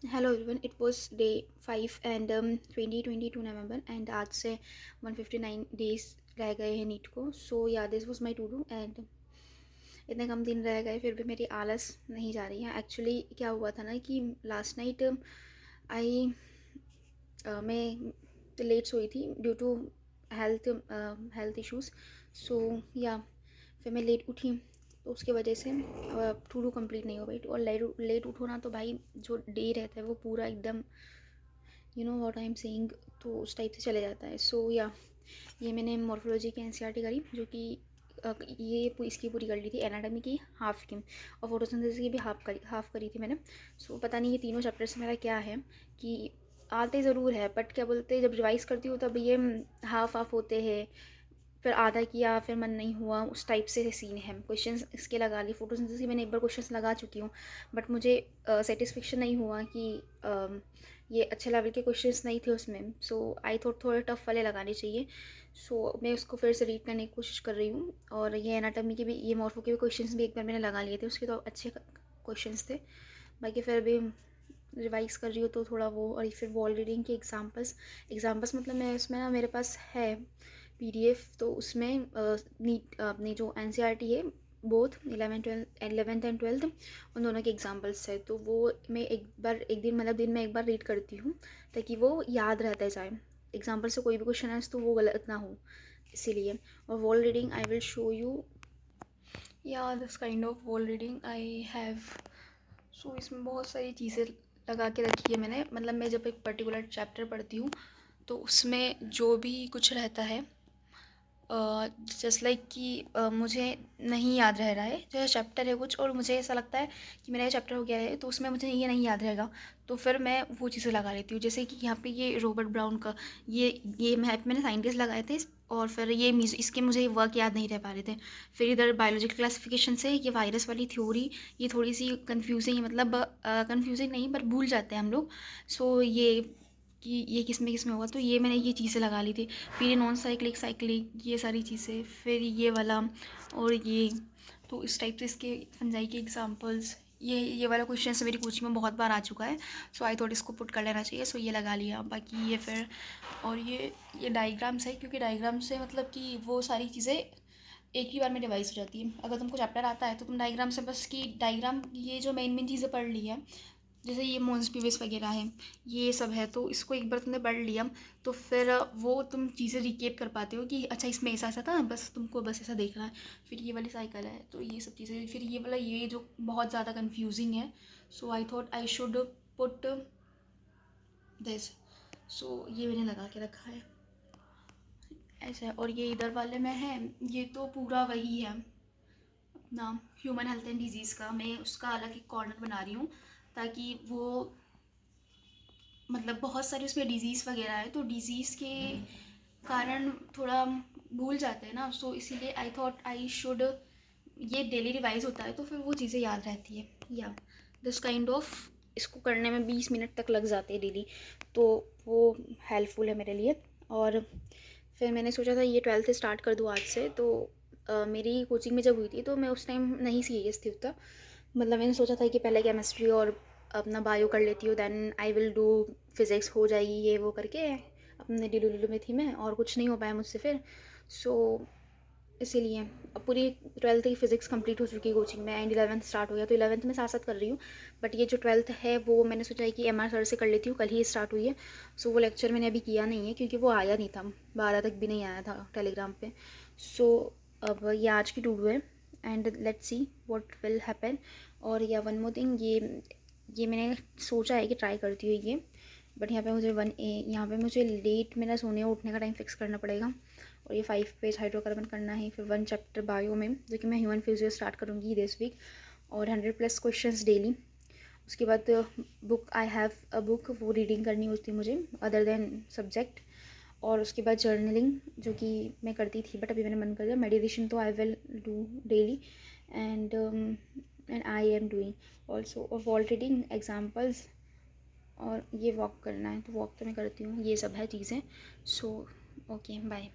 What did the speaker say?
Hello everyone, it was day 5 and 2022 November and आज से 159 days रह गए हैं नीट को. सो या this was my to do and इतने कम दिन रह गए फिर भी मेरी आलस नहीं जा रही है. एक्चुअली क्या हुआ था ना कि लास्ट नाइट आई मैं लेट सोई थी due to health health issues. So या फिर मैं लेट उठी तो उसके वजह से टू डू कंप्लीट नहीं हो पाई. और लेट लेट उठो ना तो भाई जो डे रहता है वो पूरा एकदम you know what I am saying तो उस टाइप से चले जाता है. सो या ये मैंने मॉर्फोलॉजी की एनसीईआरटी करी जो कि इसकी पूरी कर ली थी. एनाटॉमी की हाफ की और फोटोसिंथेसिस की भी हाफ करी थी मैंने. सो पता नहीं ये तीनों चैप्टर से मेरा क्या है कि आते ज़रूर है बट क्या बोलते हैं जब रिवाइज करती हूँ तब ये हाफ हाफ होते हैं. फिर आधा किया फिर मन नहीं हुआ उस टाइप से सीन है. क्वेश्चंस इसके लगा लिए. फोटोसिंथेसिस की मैंने एक बार क्वेश्चंस लगा चुकी हूँ बट मुझे सेटिस्फेक्शन नहीं हुआ कि ये अच्छे लेवल के क्वेश्चंस नहीं थे उसमें. सो आई थॉट थोड़े टफ वाले लगाने चाहिए. सो मैं उसको फिर से रीड करने की कोशिश कर रही हूँ. और ये एनाटॉमी के भी ये मॉर्फो के भी क्वेश्चंस भी एक बार मैंने लगा लिए थे. उसके तो अच्छे क्वेश्चंस थे. बाकी फिर भी रिवाइज कर रही हूँ तो थोड़ा वो. और फिर वॉल रीडिंग के एग्जाम्पल्स मतलब मैं उसमें ना मेरे पास है पीडीएफ. तो उसमें नीट अपनी जो एनसीईआरटी है बोथ 11th एंड 12th उन दोनों के एग्जाम्पल्स है. तो वो मैं एक दिन मतलब दिन में एक बार रीड करती हूँ ताकि वो याद रहता जाए. एग्जाम्पल से कोई भी क्वेश्चन है तो वो गलत ना हो इसीलिए. और wall reading I will show you. या this kind of wall reading I have. So इसमें बहुत सारी चीज़ें लगा के रखी है मैंने. मतलब मैं जब एक पर्टिकुलर चैप्टर पढ़ती हूँ तो उसमें जो भी कुछ रहता है जस्ट लाइक कि मुझे नहीं याद रह रहा है जो चैप्टर है कुछ और मुझे ऐसा लगता है कि मेरा ये चैप्टर हो गया है तो उसमें मुझे ये नहीं याद रहेगा. तो फिर मैं वो चीज़ें लगा लेती हूँ. जैसे कि यहाँ पे ये रॉबर्ट ब्राउन का ये मैंने साइंटिस्ट लगाए थे और फिर ये इसके मुझे वर्क याद नहीं रह पा रहे थे. फिर इधर बायोलॉजिकल क्लासिफिकेशन से ये वायरस वाली थ्योरी ये थोड़ी सी कंफ्यूजिंग है. मतलब कंफ्यूजिंग नहीं पर भूल जाते हैं हम लोग. सो ये कि ये किस में होगा तो ये मैंने ये चीज़ें लगा ली थी. फिर ये नॉन साइक्लिक ये सारी चीज़ें फिर ये वाला और ये. तो इस टाइप से इसके फंजाई के एग्जांपल्स ये वाला क्वेश्चन से मेरी कोचिंग में बहुत बार आ चुका है. सो आई थॉट इसको पुट कर लेना चाहिए. सो ये लगा लिया. बाकी ये फिर और ये डायग्राम्स है क्योंकि डायग्राम से मतलब कि वो सारी चीज़ें एक ही बार में डिवाइस हो जाती है. अगर तुमको चैप्टर आता है तो तुम डायग्राम से बस की डायग्राम ये जो मेन मेन चीज़ें पढ़ ली है जैसे ये मोन्स पीवेस वगैरह है ये सब है तो इसको एक बार तुमने पढ़ लिया तो फिर वो तुम चीज़ें रिकेप कर पाते हो कि अच्छा इसमें ऐसा ऐसा था बस तुमको बस ऐसा देखना है. फिर ये वाली साइकिल है तो ये सब चीज़ें. फिर ये वाला ये जो बहुत ज़्यादा कन्फ्यूजिंग है. So I thought I should put this. So ये मैंने लगा के रखा है ऐसा है. और ये इधर वाले में है ये तो पूरा वही है अपना ह्यूमन हेल्थ एंड डिजीज़ का. मैं उसका अलग एक कॉर्नर बना रही हूँ ताकि वो मतलब बहुत सारी उसमें डिज़ीज़ वगैरह है तो डिज़ीज़ के कारण थोड़ा भूल जाते हैं ना. सो इसीलिए आई थॉट आई शुड ये डेली रिवाइज होता है तो फिर वो चीज़ें याद रहती है. या दिस काइंड ऑफ इसको करने में 20 मिनट तक लग जाते हैं डेली तो वो हेल्पफुल है मेरे लिए. और फिर मैंने सोचा था ये 12th स्टार्ट कर दूँ आज से. तो मेरी कोचिंग में जब हुई थी तो मैं उस टाइम नहीं सीरियस थी उतना. मतलब मैंने सोचा था कि पहले केमिस्ट्री और अपना बायो कर लेती हूँ then I will do physics हो जाएगी ये वो करके. अपने डिलू में थी मैं और कुछ नहीं हो पाया मुझसे फिर. सो इसीलिए अब पूरी 12th की फ़िज़िक्स कंप्लीट हो चुकी है कोचिंग में एंड 11th स्टार्ट हो गया तो 11th में साथ साथ कर रही हूँ. बट ये जो 12th है वो मैंने सोचा है कि MR सर से कर लेती हूँ. कल ही स्टार्ट हुई है. सो वो लेक्चर मैंने अभी किया नहीं है क्योंकि वो आया नहीं था 12 तक भी नहीं आया था टेलीग्राम पे. सो अब ये आज की टू डू है and let's see what will happen. और या वन मोर थिंग ये मैंने सोचा है कि ट्राई करती हूँ ये. बट यहाँ पे मुझे यहाँ पे मुझे लेट मेरा सोने और उठने का टाइम फिक्स करना पड़ेगा. और ये 5 पेज हाइड्रोकार्बन करना है. फिर 1 चैप्टर बायो में जो कि मैं ह्यूमन फिजियो स्टार्ट करूँगी दिस वीक. और 100+ क्वेश्चंस डेली. उसके बाद book I have a book वो रीडिंग करनी होती है मुझे अदर देन सब्जेक्ट. और उसके बाद जर्नलिंग जो कि मैं करती थी बट अभी मैंने बंद कर दिया. मेडिटेशन तो आई will do daily and I am doing also. और वॉल रीडिंग एग्जाम्पल्स और ये वॉक करना है तो वॉक तो मैं करती हूँ. ये सब है चीज़ें. So okay bye.